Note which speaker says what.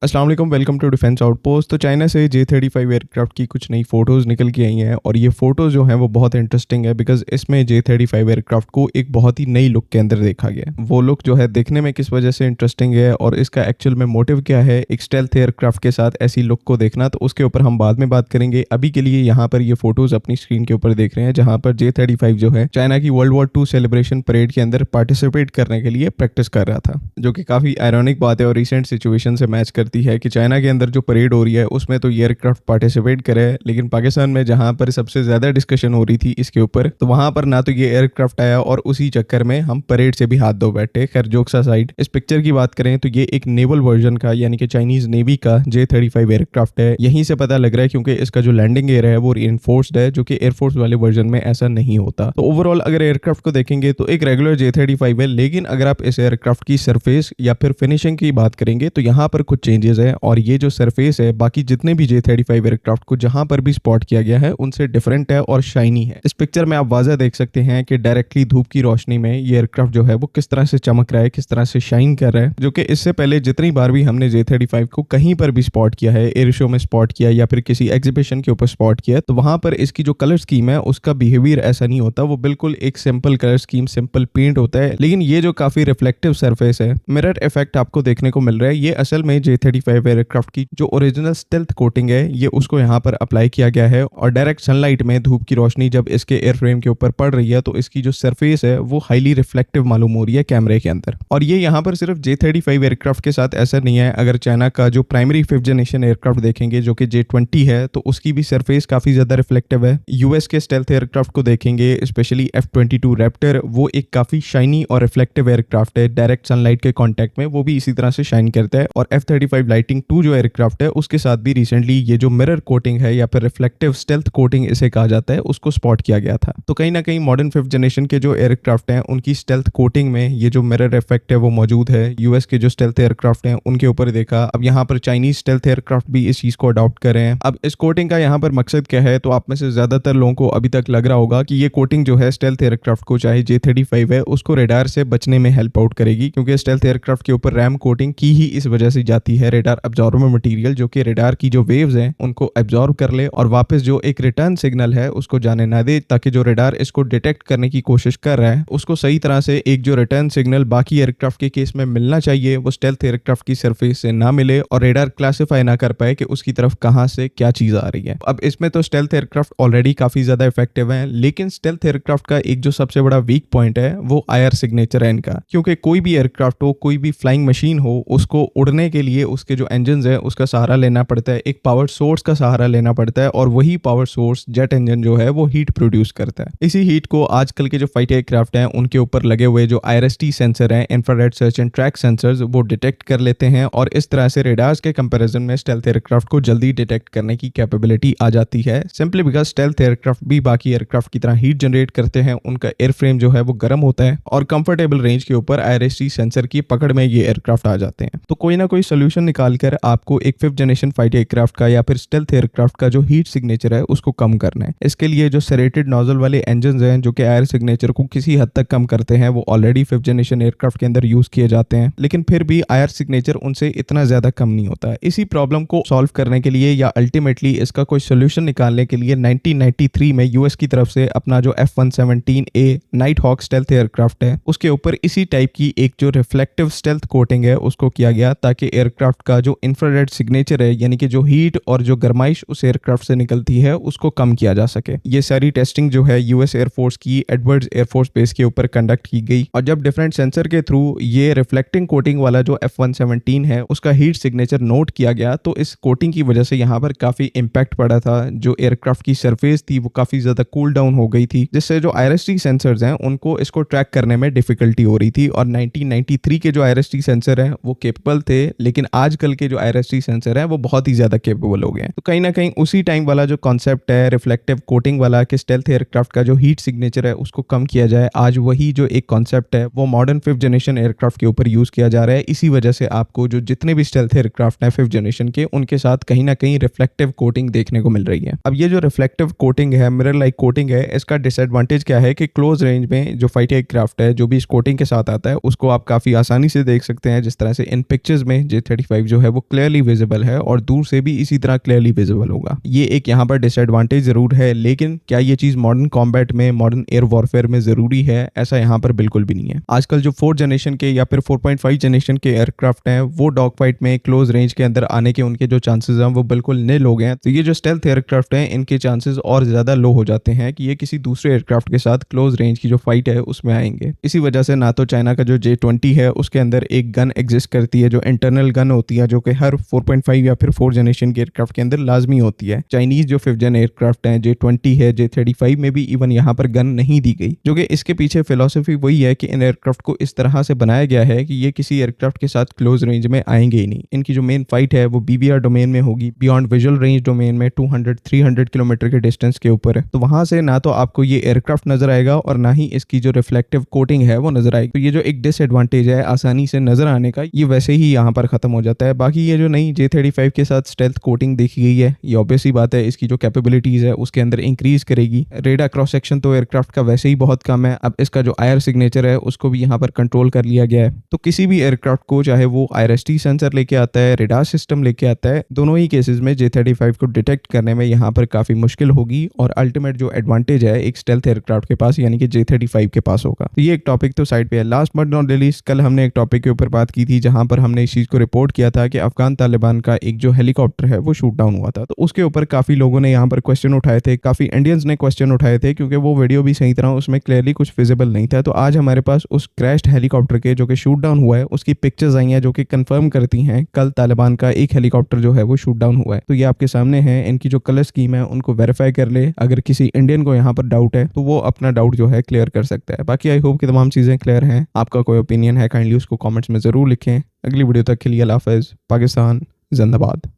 Speaker 1: अस्सलाम वालेकुम, welcome to defence outpost. तो चाइना से J-35 एयरक्राफ्ट की कुछ नई फ़ोटोज़ निकल के आई हैं और ये फ़ोटोज़ जो हैं वो बहुत इंटरेस्टिंग है बिकॉज़ इसमें J-35 एयरक्राफ्ट को एक बहुत ही नई लुक के अंदर देखा गया है। वो लुक जो है देखने में किस वजह से इंटरेस्टिंग है और इसका एक्चुअल में मोटिव क्या है एक स्टेल्थ एयरक्राफ्ट के साथ ऐसी लुक को देखना, तो उसके ऊपर हम बाद में बात करेंगे। अभी के लिए यहाँ पर ये फ़ोटोज़ अपनी स्क्रीन के ऊपर देख रहे हैं जहाँ पर J-35 जो है चाइना की वर्ल्ड वॉर 2 सेलिब्रेशन परेड के अंदर पार्टिसिपेट करने के लिए प्रैक्टिस कर रहा था, जो कि काफ़ी आयरॉनिक बात है और रिसेंट सिचुएशन से मैच करती है कि चाइना के अंदर जो परेड हो रही है उसमें तो ये एयरक्राफ्ट पार्टिसिपेट करे, लेकिन पाकिस्तान में जहां पर सबसे ज्यादा डिस्कशन हो रही थी इसके ऊपर, तो वहां पर ना तो ये एयरक्राफ्ट आया और उसी चक्कर में हम परेड से भी हाथ धो बैठे। खैर जोक्स असाइड, इस पिक्चर की बात करें तो ये एक नेवल वर्जन का यानी कि चाइनीज नेवी का J-35 एयरक्राफ्ट है। यहीं से पता लग रहा है क्योंकि इसका जो लैंडिंग एयर है वो रीइंफोर्स्ड है, जो कि एयरफोर्स वाले वर्जन में ऐसा नहीं होता। तो ओवरऑल अगर एयरक्राफ्ट को देखेंगे तो एक रेगुलर J-35 है, लेकिन अगर आप इस एयरक्राफ्ट की सरफेस या फिर फिनिशिंग की बात करेंगे तो यहाँ पर कुछ चेंजेस है और ये जो सरफेस है बाकी जितने भी J-35 एयरक्राफ्ट को जहां पर भी स्पॉट किया गया है उनसे डिफरेंट है और शाइनी है। इस पिक्चर में आप वाज़ा देख सकते हैं कि डायरेक्टली धूप की रोशनी में ये एयरक्राफ्ट जो है वो किस तरह से चमक रहा है, किस तरह से शाइन कर रहा है, जो कि इससे पहले जितनी बार भी हमने J-35 को कहीं पर भी स्पॉट किया है, एयर शो में स्पॉट किया या फिर किसी एग्जीबिशन के ऊपर स्पॉट किया, तो वहां पर इसकी जो कलर स्कीम है उसका बिहेवियर ऐसा नहीं होता। वो बिल्कुल एक simple colour scheme, simple paint होता है। लेकिन ये जो काफी रिफ्लेक्टिव सरफेस है, मिरर इफेक्ट आपको देखने को मिल रहा है, ये असल में J-35 एयरक्राफ्ट की जो ओरिजिनल स्टेल्थ कोटिंग है ये उसको यहाँ पर अप्लाई किया गया है और डायरेक्ट सनलाइट में धूप की रोशनी जब इसके एयरफ्रेम के ऊपर पड़ रही है तो इसकी जो सरफेस है वो हाईली रिफ्लेक्टिव मालूम हो रही है कैमरे के अंदर। और ये यहाँ पर सिर्फ J-35 एयरक्राफ्ट के साथ ऐसा नहीं है। अगर चाइना का जो प्राइमरी 5th जनरेशन एयरक्राफ्ट देखेंगे जो कि J-20 है तो उसकी भी सरफेस काफी ज्यादा रिफ्लेक्टिव है। यूएस के स्टेल्थ एयरक्राफ्ट को देखेंगे, स्पेशली F-22 रैप्टर, वो एक काफी शाइनी और रिफ्लेक्टिव एयरक्राफ्ट है। डायरेक्ट सनलाइट के कॉन्टेक्ट में वो भी इसी तरह से शाइन करता है। और F-35 लाइटिंग 2 जो एयरक्राफ्ट है उसके साथ भी रिसेंटली ये जो मिरर कोटिंग है या फिर रिफ्लेक्टिव स्टेल्थ कोटिंग इसे कहा जाता है उसको स्पॉट किया गया था। तो कहीं ना कहीं मॉडर्न 5th जनरेशन के जो एयरक्राफ्ट हैं उनकी स्टेल्थ कोटिंग में ये जो मिरर इफेक्ट है वो मौजूद है। यूएस के जो स्टेल्थ एयरक्राफ्ट हैं उनके ऊपर देखा, अब यहाँ पर चाइनीज स्टेल्थ एयरक्राफ्ट भी इस चीज को अडॉप्ट कर रहे हैं। अब इस कोटिंग का यहाँ पर मकसद क्या है, तो आप में से ज्यादातर लोगों को अभी तक लग रहा होगा कि ये कोटिंग जो है स्टेल्थ एयरक्राफ्ट को, चाहे J-35 है, उसको रेडार से बचने में हेल्प आउट करेगी, क्योंकि स्टेल्थ एयरक्राफ्ट के ऊपर रैम कोटिंग की ही इस वजह से जाती है, रेडार अब्जॉर्बर मटेरियल जो कि रेडार की जो वेव्स हैं उनको एब्जॉर्ब कर ले और वापस जो एक रिटर्न सिग्नल है उसको जाने ना दे, ताकि जो रेडार इसको डिटेक्ट करने की कोशिश कर रहा है उसको सही तरह से एक जो रिटर्न सिग्नल बाकी एयरक्राफ्ट के केस में मिलना चाहिए वो स्टेल्थ एयरक्राफ्ट की सरफेस से ना मिले और रेडार क्लासिफाई ना कर पाए कि उसकी तरफ कहां से क्या चीज आ रही है। अब इसमें तो स्टेल्थ एयरक्राफ्ट ऑलरेडी काफी ज्यादा इफेक्टिव है, लेकिन स्टेल्थ एयरक्राफ्ट का एक जो सबसे बड़ा वीक पॉइंट है वो IR सिग्नेचर है इनका। क्योंकि कोई भी एयरक्राफ्ट हो, कोई भी फ्लाइंग मशीन हो, उसको उड़ने के लिए उसके जो इंजन है उसका सहारा लेना पड़ता है, एक पावर सोर्स का सहारा लेना पड़ता है, और वही पावर सोर्स जेट इंजन जो है वो हीट प्रोड्यूस करता है। इसी हीट को आजकल के जो फाइटर एयरक्राफ्ट हैं उनके ऊपर लगे हुए जो IRST सेंसर हैं, infrared search and track sensors, वो डिटेक्ट कर लेते हैं और इस तरह से रेडार्स के कंपैरिजन में स्टेल्थ एयरक्राफ्ट को जल्दी डिटेक्ट करने की कैपेबिलिटी आ जाती है, सिंपली बिकॉज स्टेल्थ एयरक्राफ्ट भी बाकी एयरक्राफ्ट की तरह हीट जनरेट करते हैं। उनका एयरफ्रेम जो है वो गर्म होता है और कंफर्टेबल रेंज के ऊपर IRST सेंसर की पकड़ में ये एयरक्राफ्ट आ जाते हैं। तो कोई ना कोई सोल्यूशन निकालकर आपको एक 5th जनरेशन फाइटर एयरक्राफ्ट का या फिर स्टेल्थ एयरक्राफ्ट का जो हीट सिग्नेचर है उसको कम करना है। इसके लिए जो सेरेटेड नोजल वाले इंजन हैं जो कि एयर सिग्नेचर को किसी हद तक कम करते हैं वो ऑलरेडी 5th जनरेशन एयरक्राफ्ट के अंदर यूज किए जाते हैं, लेकिन फिर भी आयर सिग्नेचर उनसे इतना ज्यादा कम नहीं होता है। इसी प्रॉब्लम को सॉल्व करने के लिए या अल्टीमेटली इसका कोई सोल्यूशन निकालने के लिए 1993 में यूएस की तरफ से अपना जो F-117A night hoc stealth aircraft है उसके ऊपर इसी टाइप की एक जो रिफ्लेक्टिव स्टेल्थ कोटिंग है उसको किया गया, ताकि एयरक्राफ्ट का जो इंफ्रारेड सिग्नेचर है यानी कि जो हीट और जो गर्माइश उस एयरक्राफ्ट से निकलती है उसको कम किया जा सके। ये सारी टेस्टिंग जो है यूएस एयरफोर्स की एडवर्ड्स एयरफोर्स बेस के ऊपर कंडक्ट की गई और जब डिफरेंट सेंसर के थ्रू ये रिफ्लेक्टिंग कोटिंग वाला जो F-117 है उसका हीट सिग्नेचर नोट किया गया, तो इस कोटिंग की वजह से यहाँ पर काफी इंपैक्ट पड़ा था। जो एयरक्राफ्ट की सरफेस थी वो काफी ज्यादा कूल डाउन हो गई थी, जिससे जो IRST सेंसर्स हैं उनको इसको ट्रैक करने में डिफिकल्टी हो रही थी। और 1993 के जो IRST सेंसर हैं वो केपेबल थे, लेकिन आजकल के जो IRST सेंसर हैं वो बहुत ही ज्यादा केपेबल हो गए हैं। तो कहीं ना कहीं उसी टाइम वाला जो कॉन्सेप्ट है रिफ्लेक्टिव कोटिंग वाला कि स्टेल्थ एयरक्राफ्ट का जो हीट सिग्नेचर है उसको कम किया जाए, आज वही जो एक कॉन्सेप्ट है वो मॉडर्न 5th जनरेशन एयरक्राफ्ट के ऊपर यूज किया जा रहा है। इसी वजह से आपको जो जितने भी स्टेल्थ एयरक्राफ्ट हैं 5th जनरेशन के, उनके साथ कहीं ना कहीं रिफ्लेक्टिव कोटिंग देखने को मिल रही है। अब ये जो रिफ्लेक्टिव कोटिंग है, मिरर लाइक कोटिंग है, इसका डिसएडवांटेज क्या है कि क्लोज रेंज में जो फाइटर एयरक्राफ्ट है जो भी इस कोटिंग के साथ आता है उसको आप काफी आसानी से देख सकते हैं, जिस तरह से इन पिक्चर्स में J-35 J-35 जो है वो क्लियरली विजिबल है और दूर से भी इसी तरह क्लियरली विजिबल होगा। ये एक यहाँ पर डिसएडवांटेज जरूर है, लेकिन क्या ये चीज मॉडर्न कॉम्बैट में, मॉडर्न एयर वॉरफेयर में जरूरी है? ऐसा यहाँ पर बिल्कुल भी नहीं है। आजकल जो 4th जनरेशन के या फिर 4.5 जनरेशन के एयरक्राफ्ट हैं, वो डॉग फाइट में क्लोज रेंज के अंदर आने के उनके जो चांसेस हैं वो बिल्कुल निल हो गए हैं। तो ये जो स्टेल्थ एयरक्राफ्ट हैं, इनके चांसेस और ज्यादा लो हो जाते हैं कि ये किसी दूसरे एयरक्राफ्ट के साथ क्लोज रेंज की जो फाइट है उसमें आएंगे। इसी वजह से ना तो चाइना का जो J-20 है उसके अंदर एक गन एग्जिस्ट करती है जो इंटरनल गन होती है, जो कि हर 4.5 या फिर 4 जनरेशन के एयरक्राफ्ट के अंदर लाजमी होती है। चाइनीज जो 5th जन एयरक्राफ्ट हैं, J-20 है, J-35 में भी इवन यहाँ पर गन नहीं दी गई, जो कि इसके पीछे फिलॉसफी वही है कि इन एयरक्राफ्ट को इस तरह से बनाया गया है कि ये किसी एयरक्राफ्ट के साथ क्लोज रेंज में आएंगे ही नहीं। इनकी जो मेन फाइट है वो BBR डोमेन में होगी, बियॉन्ड विजुअल रेंज डोमेन में 200-300 किलोमीटर के डिस्टेंस के ऊपर है। तो वहां से ना तो आपको ये एयरक्राफ्ट नजर आएगा और ना ही इसकी जो रिफ्लेक्टिव कोटिंग है वो नजर आएगी। तो ये जो एक डिसएडवांटेज है आसानी से नजर आने का, ये वैसे ही यहाँ पर खत्म हो जाता है। बाकी ये जो नई J-35 के साथ स्टेल्थ कोटिंग देखी गई है, ये ऑब्वियस ही बात है इसकी जो कैपेबिलिटीज है उसके अंदर इंक्रीज करेगी। रेडार क्रॉस सेक्शन तो एयरक्राफ्ट का वैसे ही बहुत कम है, अब इसका जो IR सिग्नेचर है उसको भी यहाँ पर कंट्रोल कर लिया गया है। तो किसी भी एयरक्राफ्ट को, चाहे वो IRST सेंसर लेके आता है, रेडार सिस्टम लेके आता है, दोनों ही केसेस में J-35 को डिटेक्ट करने में यहाँ पर काफी मुश्किल होगी और अल्टीमेट जो एडवांटेज है एक स्टेल्थ एयरक्राफ्ट के पास यानी कि J-35 के पास होगा। तो ये एक टॉपिक तो साइड पे है। लास्ट बट नॉट लीस्ट, कल हमने एक टॉपिक के ऊपर बात की थी जहां पर हमने इस चीज को रिपोर्ट किया था कि अफगान तालिबान का एक जो हेलीकॉप्टर है वो शूट डाउन हुआ था। तो उसके ऊपर काफी लोगों ने यहाँ पर क्वेश्चन उठाए थे, काफी इंडियंस ने क्वेश्चन उठाए थे, क्योंकि वो वीडियो भी सही तरह उसमें क्लियरली कुछ विजिबल नहीं था। तो आज हमारे पास उस क्रैश्ड हेलीकॉप्टर के जो कि शूट डाउन हुआ है उसकी पिक्चर्स आई हैं जो कि कंफर्म करती हैं कल तालिबान का एक हेलीकॉप्टर जो है वो शूट डाउन हुआ है। तो ये आपके सामने है, इनकी जो कलर स्कीम है उनको वेरीफाई कर ले। अगर किसी इंडियन को यहाँ पर डाउट है तो वो अपना डाउट जो है क्लियर कर सकता है। बाकी आई होप कि तमाम चीजें क्लियर हैं। आपका कोई ओपिनियन है काइंडली उसको कमेंट्स में जरूर लिखें। अगली वीडियो तक के लिए अल्लाह हाफ़िज़। पाकिस्तान जिंदाबाद।